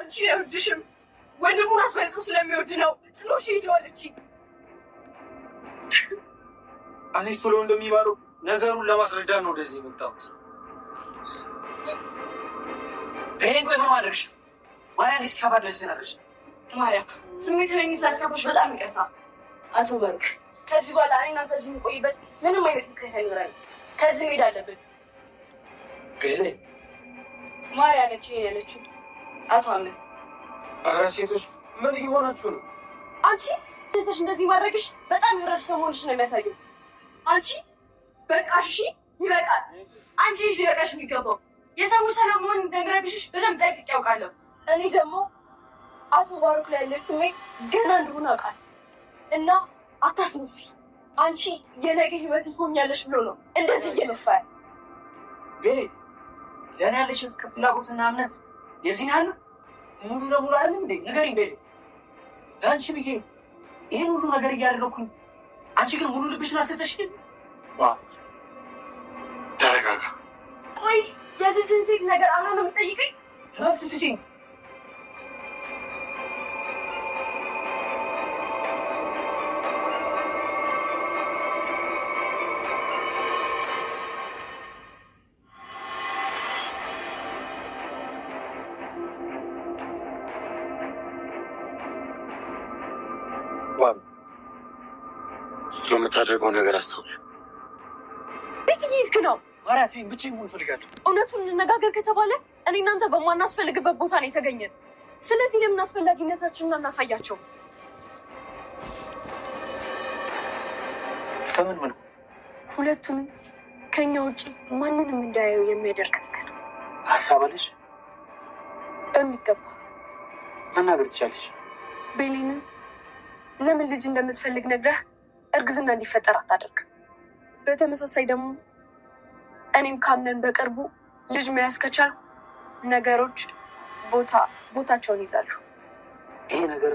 አንቺን አይወድሽም ወንድሙን አስበልጦ ስለሚወድ ነው ጥሎሽ ሄደዋል። አኔ ቶሎ እንደሚባለው ነገሩን ለማስረዳት ነው ወደዚህ የመጣሁት። በእኔ ቆይ ምን ማድረግሽ? ማርያም እስኪከፋ ድረስ ናለሽ። ማርያም ስሜታዊን ስላስከፋሽ በጣም ይቅርታ። አቶ በሩክ ከዚህ በኋላ እኔ እናንተ እዚህ የምንቆይበት ምንም አይነት ምክንያት አይኖረንም። ከዚህ መሄድ አለብን። ቤሌ ማርያም ነች ይሄን ያለችው። አቶ አምነ ኧረ ሴቶች ምን እየሆናችሁ ነው? አንቺ ትንሽ እንደዚህ ማድረግሽ በጣም የወረድሽ ሰው መሆንሽ ነው የሚያሳየው። አንቺ በቃሽ፣ እሺ ይበቃል። አንቺ ልጅ ሊበቃሽ የሚገባው የሰዎች ሰላም መሆን እንደሚረብሽሽ በደንብ ጠንቅቄ ያውቃለሁ። እኔ ደግሞ አቶ ባሩክ ላይ ያለሽ ስሜት ገና እንደሆነ አውቃለሁ እና አታስመስይ። አንቺ የነገ ህይወት ትሆኛለሽ ብሎ ነው እንደዚህ እየለፋ ቤሌ። ለእኔ ያለሽ ፍቅር፣ ፍላጎትና እምነት የዚህን ያህል ሙሉ ለሙሉ አይደለም እንዴ? ንገሪኝ ቤሌ። ለአንቺ ብዬ ይህን ሁሉ ነገር እያደረኩኝ አንቺ ግን ሙሉ ልብሽን አልሰጠሽኝ። ተረጋጋ። ቆይ የዚህችን ሴት ነገር አምና ነው የምትጠይቀኝ? ነፍስ ስጪኝ። የምታደርገው ነገር አስተውል። ቤት እየሄድክ ነው? ማርያት ብቻዬን መሆን እፈልጋለሁ። እውነቱን እንነጋገር ከተባለ እኔ እናንተ በማናስፈልግበት ቦታ ነው የተገኘን። ስለዚህ ለምን አስፈላጊነታችንን እናሳያቸው? በምን መልኩ? ሁለቱንም ከኛ ውጭ ማንንም እንዳያዩ የሚያደርግ ነገር። ሀሳብ አለሽ? በሚገባ መናገር ትችያለሽ። ቤሊንን ለምን ልጅ እንደምትፈልግ ነግረህ እርግዝና እንዲፈጠር አታደርግ። በተመሳሳይ ደግሞ እኔም ካምነን በቅርቡ ልጅ መያዝ ከቻል ነገሮች ቦታቸውን ይዛሉ። ይሄ ነገር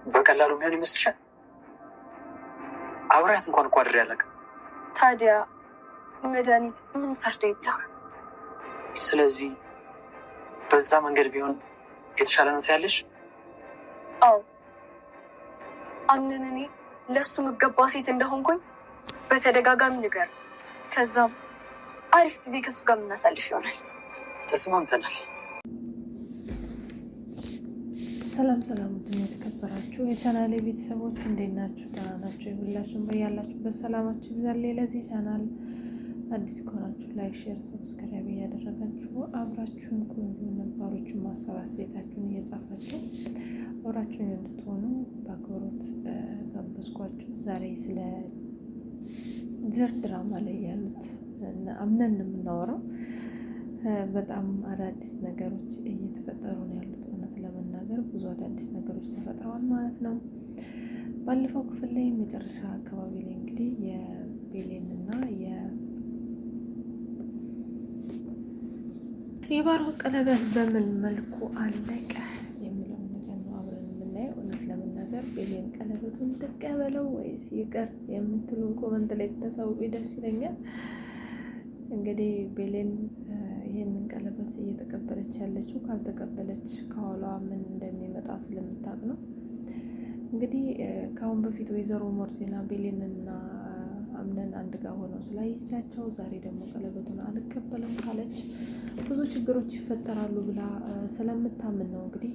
በቀላሉ የሚሆን ይመስልሻል? አብራት እንኳን እኮ አድሬ አላውቅም። ታዲያ መድኃኒት ምን ሰርቶ ይብላል? ስለዚህ በዛ መንገድ ቢሆን የተሻለ ነው ትያለሽ? አዎ አምነን እኔ ለእሱ ምገባ ሴት እንደሆንኩኝ በተደጋጋሚ ንገር። ከዛም አሪፍ ጊዜ ከሱ ጋር የምናሳልፍ ይሆናል። ተስማምተናል። ሰላም ሰላም፣ ውድና የተከበራችሁ የቻናሌ ቤተሰቦች እንዴት ናችሁ? ደህና ናችሁ? ሁላችሁም በያላችሁበት ሰላማችሁ ይብዛል። ለዚህ ቻናል አዲስ ከሆናችሁ ላይክ፣ ሼር፣ ሰብስክራይብ እያደረጋችሁ አብራችሁን ቆዩ። ነባሮቹን ማሰብ አስተያየታችሁን እየጻፋችሁ አብራችሁን እንድትሆኑ በአክብሮት ጋበዝኳችሁ። ዛሬ ስለ ዘር ድራማ ላይ ያሉት አምነን የምናወራው በጣም አዳዲስ ነገሮች እየተፈጠሩ ነው ያሉት። እውነት ለመናገር ብዙ አዳዲስ ነገሮች ተፈጥረዋል ማለት ነው። ባለፈው ክፍል ላይ መጨረሻ አካባቢ ላይ እንግዲህ የቤሌንና የባሩክ ቀለበት በምን መልኩ አለቀ የሚለውን ነገር ነው አብረን የምናየው። እውነት ለመናገር ቤሌን ቀለበቱን ትቀበለው ወይስ ይቅር የምትሉ ኮመንት ላይ ብታሳውቁ ደስ ይለኛል። እንግዲህ ቤሌን ይህንን ቀለበት እየተቀበለች ያለችው ካልተቀበለች ከኋላ ምን እንደሚመጣ ስለምታውቅ ነው። እንግዲህ ከአሁን በፊት ወይዘሮ ሞርዜና ቤሌንና አምነን አንድ ጋር ሆነው ስላየቻቸው ዛሬ ደግሞ ቀለበቱን አልቀበልም ካለች ብዙ ችግሮች ይፈጠራሉ ብላ ስለምታምን ነው እንግዲህ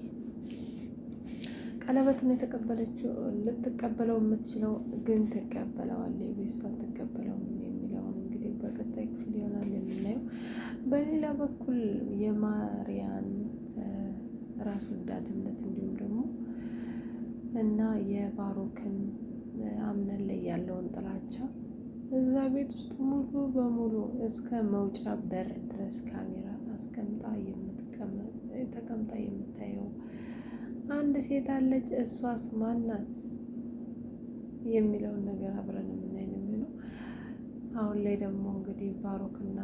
ቀለበቱን የተቀበለችው። ልትቀበለው የምትችለው ግን ትቀበለዋለች ወይስ አትቀበለውም የሚለውን እንግዲህ በቀጣይ ክፍል ይሆናል የምናየው። በሌላ በኩል የማርያን ራስ ወዳድነት እንዲሁም ደግሞ እና የባሩክን አምነን ላይ ያለውን ጥላቻ እዛ ቤት ውስጥ ሙሉ በሙሉ እስከ መውጫ በር ድረስ ካሜራ ተቀምጣ የምታየው አንድ ሴት አለች። እሷስ ማናት የሚለውን ነገር አብረን የምናይ ነው የሚሆነው። አሁን ላይ ደግሞ እንግዲህ ባሩክና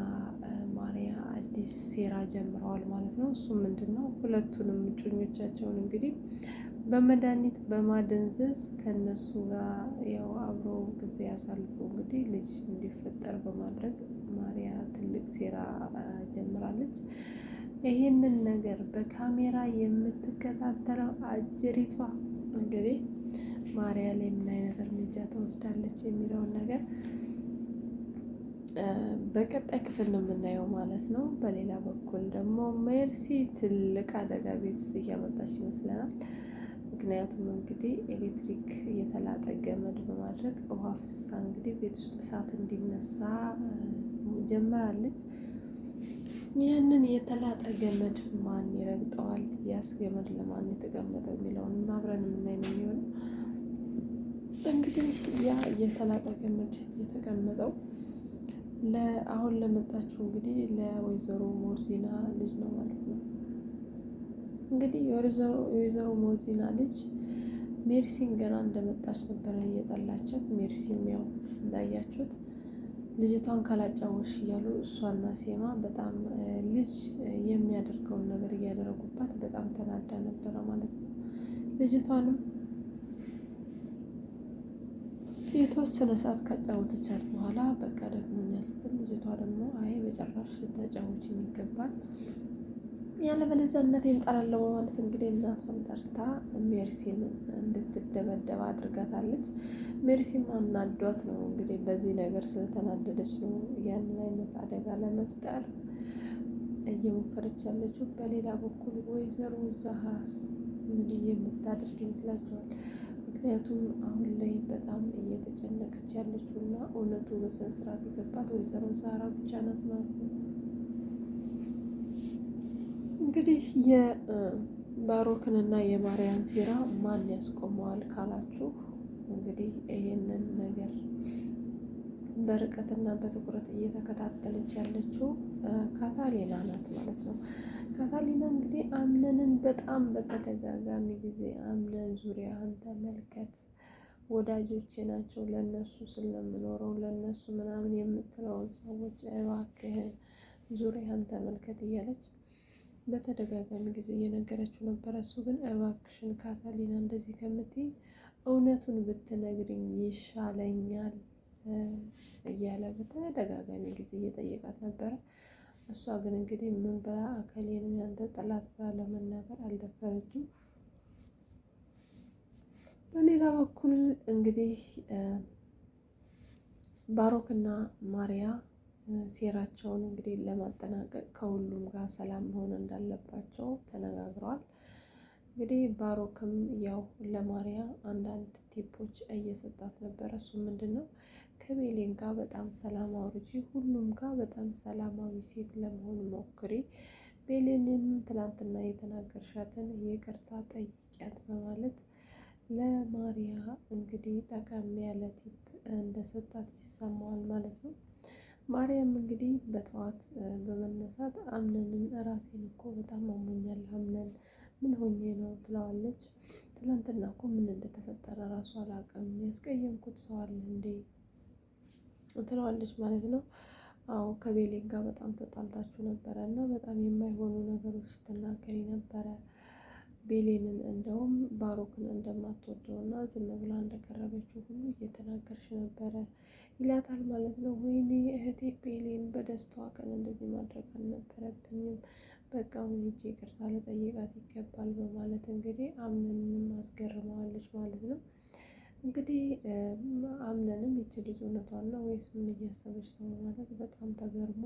ማርያ አዲስ ሴራ ጀምረዋል ማለት ነው። እሱ ምንድን ነው? ሁለቱንም እጮኞቻቸውን እንግዲህ በመድኃኒት በማደንዘዝ ከነሱ ጋር ያው አብረው ጊዜ ያሳልፉ እንግዲህ ልጅ እንዲፈጠር በማድረግ ማርያ ትልቅ ሴራ ጀምራለች። ይህንን ነገር በካሜራ የምትከታተለው አጀሪቷ እንግዲህ ማርያ ላይ ምን አይነት እርምጃ ተወስዳለች የሚለውን ነገር በቀጣይ ክፍል ነው የምናየው ማለት ነው። በሌላ በኩል ደግሞ ሜርሲ ትልቅ አደጋ ቤት ውስጥ እያመጣች ይመስለናል። ምክንያቱም እንግዲህ ኤሌክትሪክ የተላጠ ገመድ በማድረግ ውሃ ፍስሳ እንግዲህ ቤት ውስጥ እሳት እንዲነሳ ጀምራለች። ያንን የተላጠ ገመድ ማን ይረግጠዋል? ያስ ገመድ ለማን የተቀመጠው የሚለውን አብረን የምናይ ነው የሚሆነው። እንግዲህ ያ የተላጠ ገመድ የተቀመጠው አሁን ለመጣችው እንግዲህ ለወይዘሮ ሞርዚና ልጅ ነው ማለት ነው። እንግዲህ የወይዘሮ ሞርዚና ልጅ ሜርሲን ገና እንደመጣች ነበረ እየጠላቻት። ሜርሲም ያው እንዳያችሁት ልጅቷን ካላጫወሽ እያሉ እሷና ሴማ በጣም ልጅ የሚያደርገውን ነገር እያደረጉባት በጣም ተናዳ ነበረ ማለት ነው። ልጅቷንም የተወሰነ ሰዓት ካጫወተቻት በኋላ በቃ ደግሞኛል ስትል ልጅቷ ደግሞ አይ በጭራሽ ልታጫውችኝ ይገባል ያለበለዚያ እናቴን እጠራለሁ በማለት እንግዲህ እናቷን ጠርታ ሜርሲን እንድትደበደብ አድርጋታለች። ሜርሲም አናዷት ነው እንግዲህ በዚህ ነገር ስለተናደደች ነው ያንን አይነት አደጋ ለመፍጠር እየሞከረች ያለችው። በሌላ በኩል ወይዘሮ ዛህራስ ምን የምታደርግ ይመስላችኋል? ምክንያቱም አሁን ላይ በጣም እየተጨነቀች ያለችው እና እውነቱ በስነ ስርዓት የገባት ወይዘሮ ዛህራ ብቻ ናት ማለት ነው። እንግዲህ የባሮክንና የማርያን ሴራ ማን ያስቆመዋል ካላችሁ እንግዲህ ይህንን ነገር በርቀትና በትኩረት እየተከታተለች ያለችው ካታሊና ናት ማለት ነው። ካታሊና እንግዲህ አምነንን በጣም በተደጋጋሚ ጊዜ አምነን ዙሪያህን ተመልከት፣ ወዳጆቼ ናቸው፣ ለነሱ ስለምኖረው ለነሱ ምናምን የምትለውን ሰዎች እባክህን ዙሪያህን ተመልከት እያለች በተደጋጋሚ ጊዜ እየነገረችው ነበረ። እሱ ግን እባክሽን ካታሊና እንደዚህ ከምትይ እውነቱን ብትነግሪኝ ይሻለኛል እያለ በተደጋጋሚ ጊዜ እየጠየቃት ነበረ። እሷ ግን እንግዲህ ምን ብላ አከሌን ያንተ ጠላት ብላ ለመናገር አልደፈረችም። በሌላ በኩል እንግዲህ ባሮክና ማርያ ሴራቸውን እንግዲህ ለማጠናቀቅ ከሁሉም ጋር ሰላም መሆን እንዳለባቸው ተነጋግረዋል። እንግዲህ ባሮክም ያው ለማርያ አንዳንድ ቲፖች እየሰጣት ነበረ። እሱ ምንድን ነው ከቤሌን ጋር በጣም ሰላም አውርጂ፣ ሁሉም ጋር በጣም ሰላማዊ ሴት ለመሆን ሞክሪ፣ ቤሌንም ትላንትና የተናገርሻትን ይቅርታ ጠይቂያት በማለት ለማርያ እንግዲህ ጠቀም ያለ ቲፕ እንደሰጣት ይሰማዋል ማለት ነው። ማርያም እንግዲህ በጠዋት በመነሳት አምነንን ራሴን እኮ በጣም አሞኛል፣ አምነን ምን ሆኜ ነው ትለዋለች። ትላንትና እኮ ምን እንደተፈጠረ ራሱ አላውቅም፣ ያስቀየምኩት ሰው አለ እንዴ ትለዋለች ማለት ነው። አዎ ከቤሌን ጋር በጣም ተጣልታችሁ ነበረ እና በጣም የማይሆኑ ነገሮች ስትናገሪ ነበረ። ቤሌንን እንደውም ባሮክን እንደማትወደው እና ዝም ብላ እንደቀረበችው ሁሉ እየተናገርሽ ነበረ ይላታል ማለት ነው። ወይኔ እህቴ ቤሌን በደስታዋ ቀን እንደዚህ ማድረግ አልነበረብኝም፣ በቃ አሁን ሂጅ ይቅርታ ልጠይቃት ይገባል በማለት እንግዲህ አምነንም አስገርመዋለች ማለት ነው። እንግዲህ አምነንም ይቺ ልጅ እውነቷን ነው ወይስ ምን እያሰበች ነው ማለት በጣም ተገርሞ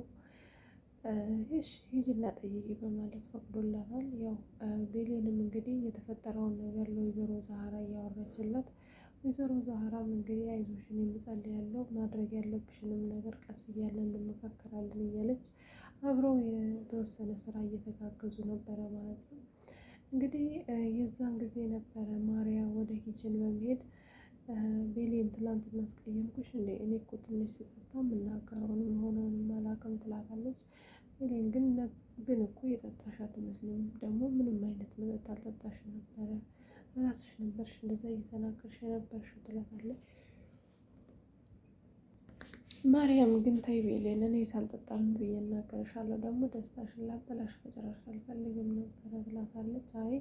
እሺ ሂጂና ጠይቂ በማለት ፈቅዶላታል። ያው ቤሌንም እንግዲህ የተፈጠረውን ነገር ለወይዘሮ ዛህራ እያወራችላት፣ ወይዘሮ ዛህራም እንግዲህ አይዞሽን የምጸልያለሁ ማድረግ ያለብሽንም ነገር ቀስ እያለን እንመካከራለን እያለች አብረው የተወሰነ ስራ እየተጋገዙ ነበረ ማለት ነው። እንግዲህ የዛን ጊዜ ነበረ ማርያ ወደ ኪችን በመሄድ ቤሌን ትላንትና አስቀየምኩሽ እንዴ? እኔ እኮ ትንሽ ስጠጣ የምናገረውንም ሆነውንም አላውቅም ትላታለች። ቤሌን ግን እኮ የጠጣሽ አትመስልም፣ ደግሞ ምንም አይነት መጠጥ አልጠጣሽ ነበረ፣ ራስሽ ነበርሽ እንደዛ እየተናገርሽ የነበርሽው ትላታለች። ማርያም ግን ተይ ቤሌን፣ እኔ ሳልጠጣም ብዬ እናገርሻለሁ፣ ደግሞ ደስታሽን ላበላሽ በጭራሽ አልፈልግም ነበረ ትላታለች። አይ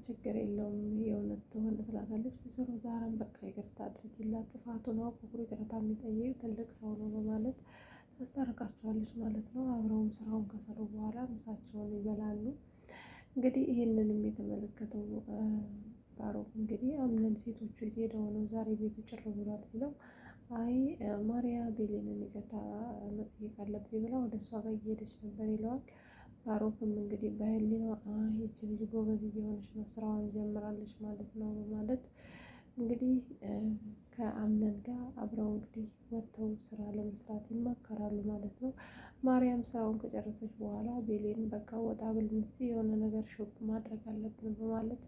ችግር የለውም የእውነት ተሆነ ትላታለች። ወይዘሮ ዛህራም በቃ ይቅርታ አድርጊላት፣ ጥፋቱን አውቆ ይቅርታ የሚጠይቅ ትልቅ ሰው ነው በማለት ታስታርቃቸዋለች ማለት ነው። አብረውም ስራውን ከሰሩ በኋላ ምሳቸውን ይበላሉ። እንግዲህ ይህንንም የተመለከተው ባሮክ እንግዲህ አምነን ሴቶቹ የት ሄደው ነው ዛሬ ቤቱ ጭር ብሏል ሲለው፣ አይ ማርያ ቤሌንን ይቅርታ መጠየቅ አለብኝ ብላ ወደ እሷ ጋር እየሄደች ነበር ይለዋል። ባሮክም እንግዲህ በህሊናው ይቺ ልጅ ጎበዝ እየሆነች ነው፣ ስራዋን ጀምራለች ማለት ነው በማለት እንግዲህ ከአምነን ጋር አብረው እንግዲህ ወጥተው ስራ ለመስራት ይማከራሉ ማለት ነው። ማርያም ስራውን ከጨረሰች በኋላ ቤሌን በቃ ወጣ ብለን እስኪ የሆነ ነገር ሾፕ ማድረግ አለብን በማለት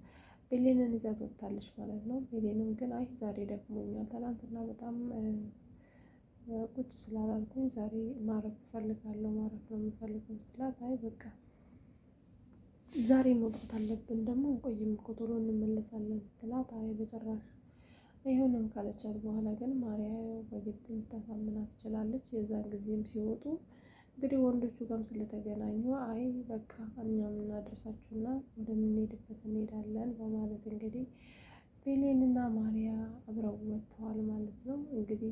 ቤሌንን ይዛ ትወጣለች ማለት ነው። ቤሌንም ግን አይ ዛሬ ደክሞኛል፣ ትናንትና በጣም ቁጭ ስላላልኩኝ ዛሬ ማረፍ እፈልጋለሁ፣ ማረፍ ነው የምፈልገው ስላት፣ አይ በቃ ዛሬ መውጣት አለብን ደግሞ እንቆይም እኮ ቶሎ እንመለሳለን ስትላት፣ አይ በጭራሽ አይሆንም ካለቻት በኋላ ግን ማርያ በግድ ልታሳምናት ትችላለች። የዛን ጊዜም ሲወጡ እንግዲህ ወንዶቹ ጋርም ስለተገናኙ አይ በቃ እኛም እናደርሳችሁና ወደምንሄድበት እንሄዳለን በማለት እንግዲህ ቤሌንና ማርያ አብረው ወጥተዋል ማለት ነው። እንግዲህ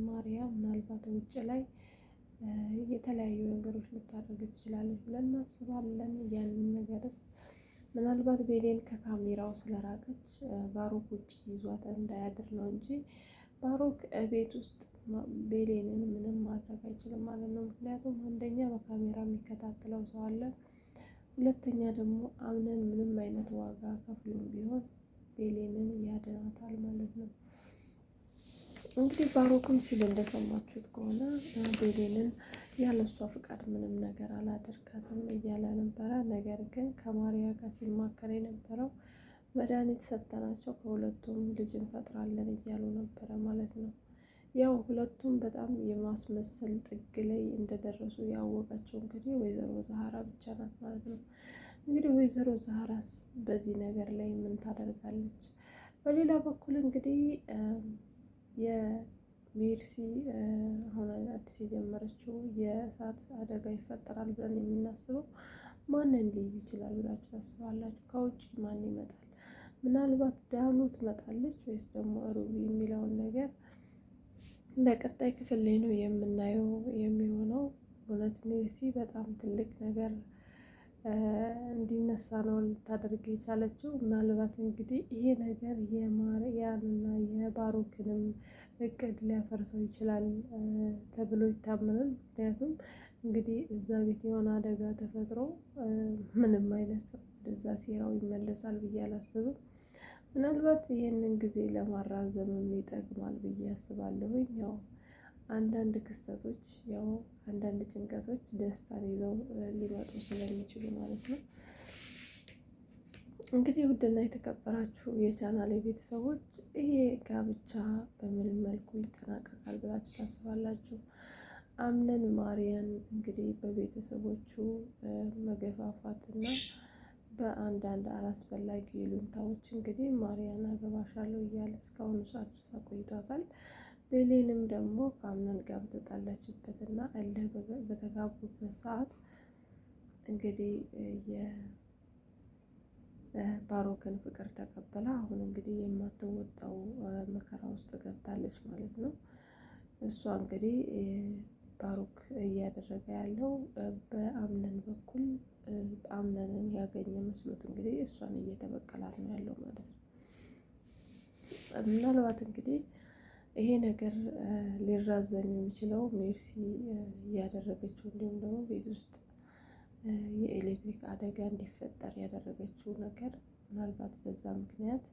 ማርያ ምናልባት ውጭ ላይ የተለያዩ ነገሮች ልታደርግ ትችላለች ብለን እናስባለን። ያንን ነገርስ ምናልባት ቤሌን ከካሜራው ስለራቀች ባሮክ ውጭ ይዟት እንዳያድር ነው እንጂ ባሮክ ቤት ውስጥ ቤሌንን ምንም ማድረግ አይችልም ማለት ነው። ምክንያቱም አንደኛ በካሜራ የሚከታተለው ሰው አለ፣ ሁለተኛ ደግሞ አምነን ምንም አይነት ዋጋ ከፍሎም ቢሆን ቤሌንን ያድናታል ማለት ነው። እንግዲህ ባሮክም ሲል እንደሰማችሁት ከሆነ ቤሌንን ያለሷ ፍቃድ ምንም ነገር አላደርጋትም እያለ ነበረ። ነገር ግን ከማርያ ጋር ሲማከር የነበረው መድኃኒት ሰጠናቸው ከሁለቱም ልጅ እንፈጥራለን እያሉ ነበረ ማለት ነው። ያው ሁለቱም በጣም የማስመሰል ጥግ ላይ እንደደረሱ ያወቀችው እንግዲህ ወይዘሮ ዛህራ ብቻ ናት ማለት ነው። እንግዲህ ወይዘሮ ዛህራስ በዚህ ነገር ላይ ምን ታደርጋለች? በሌላ በኩል እንግዲህ የሜርሲ አሁን አዲስ የጀመረችው የእሳት አደጋ ይፈጠራል ብለን የምናስበው ማንን ሊይዝ ይችላል ብላችሁ ታስባላችሁ? ከውጭ ማን ይመጣል? ምናልባት ዳኑ ትመጣለች ወይስ ደግሞ ሩቢ የሚለውን ነገር በቀጣይ ክፍል ላይ ነው የምናየው የሚሆነው። እውነት ሜርሲ በጣም ትልቅ ነገር እንዲነሳ ነው ልታደርግ የቻለችው። ምናልባት እንግዲህ ይሄ ነገር የማርያንና የባሮክንም እቅድ ሊያፈርሰው ይችላል ተብሎ ይታመናል። ምክንያቱም እንግዲህ እዛ ቤት የሆነ አደጋ ተፈጥሮ ምንም አይነት ሰው ወደዛ ሴራው ይመለሳል ብዬ አላስብም። ምናልባት ይሄንን ጊዜ ለማራዘምም ይጠቅማል ብዬ አስባለሁኝ። ያው አንዳንድ ክስተቶች ያው አንዳንድ ጭንቀቶች ደስታን ይዘው ሊመጡ ስለሚችሉ ማለት ነው። እንግዲህ ውድና የተከበራችሁ የቻናሌ ቤተሰቦች ይሄ ጋብቻ በምን መልኩ ይጠናቀቃል ብላችሁ ታስባላችሁ? አምነን ማርያን እንግዲህ በቤተሰቦቹ መገፋፋትና በአንዳንድ አላስፈላጊ ይሉኝታዎች እንግዲህ ማርያን አገባሻለሁ እያለ እስካሁን ሰዓት ድረስ አቆይቷታል። ቤሌንም ደግሞ ከአምነን ጋር በተጣላችበት እና እልህ በተጋቡበት ሰዓት እንግዲህ የባሮክን ፍቅር ተቀበላ አሁን እንግዲህ የማትወጣው መከራ ውስጥ ገብታለች ማለት ነው። እሷ እንግዲህ ባሮክ እያደረገ ያለው በአምነን በኩል አምነንን ያገኘ መስሎት እንግዲህ እሷን እየተበቀላት ነው ያለው ማለት ነው። ምናልባት እንግዲህ ይሄ ነገር ሊራዘም የሚችለው ሜርሲ እያደረገችው እንዲሁም ደግሞ ቤት ውስጥ የኤሌክትሪክ አደጋ እንዲፈጠር ያደረገችው ነገር ምናልባት በዛ ምክንያት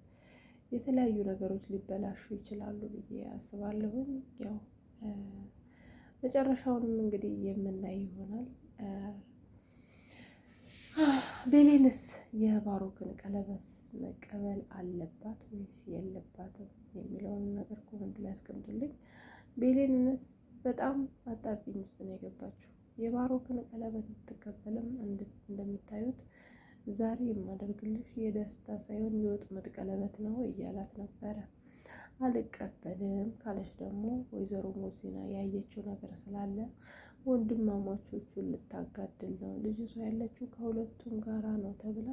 የተለያዩ ነገሮች ሊበላሹ ይችላሉ ብዬ አስባለሁኝ። ያው መጨረሻውንም እንግዲህ የምናይ ይሆናል። ቤሌንስ የባሮክን ቀለበት መቀበል አለባት ወይስ የለባትም የሚለውን ነገር ኮመንት ላይ አስቀምጡልኝ። ቤሌንስ በጣም አጣብቂኝ ውስጥ ነው የገባችው። የባሮክን ቀለበት ብትቀበልም እንደምታዩት ዛሬ የማደርግልሽ የደስታ ሳይሆን የወጥመድ ቀለበት ነው እያላት ነበረ። አልቀበልም ካለች ደግሞ ወይዘሮ ሞዚና ያየችው ነገር ስላለ ወንድማማቾቹን ልታጋድል ነው፣ ልጅቷ ያለችው ከሁለቱም ጋራ ነው ተብላ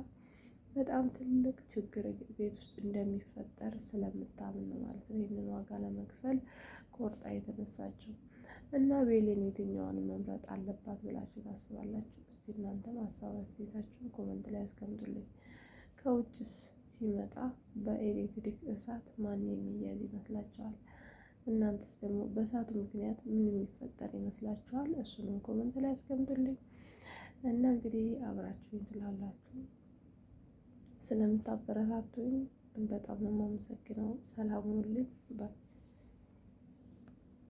በጣም ትልቅ ችግር ቤት ውስጥ እንደሚፈጠር ስለምታምን ነው ማለት ነው ይህንን ዋጋ ለመክፈል ቆርጣ የተነሳችው። እና ቤሌን የትኛዋን መምረጥ አለባት ብላችሁ ታስባላችሁ? እስቲ እናንተም ሀሳብ አስተያየታችሁን ኮመንት ላይ አስቀምጡልኝ። ከውጭስ ሲመጣ በኤሌክትሪክ እሳት ማን የሚያዝ ይመስላችኋል? እናንተስ ደግሞ በእሳቱ ምክንያት ምን የሚፈጠር ይመስላችኋል? እሱንም ኮመንት ላይ አስቀምጡልኝ። እና እንግዲህ አብራችሁኝ ስላላችሁ ስለምታበረታቱኝ በጣም ነው የማመሰግነው። ሰላም ሁኑልኝ።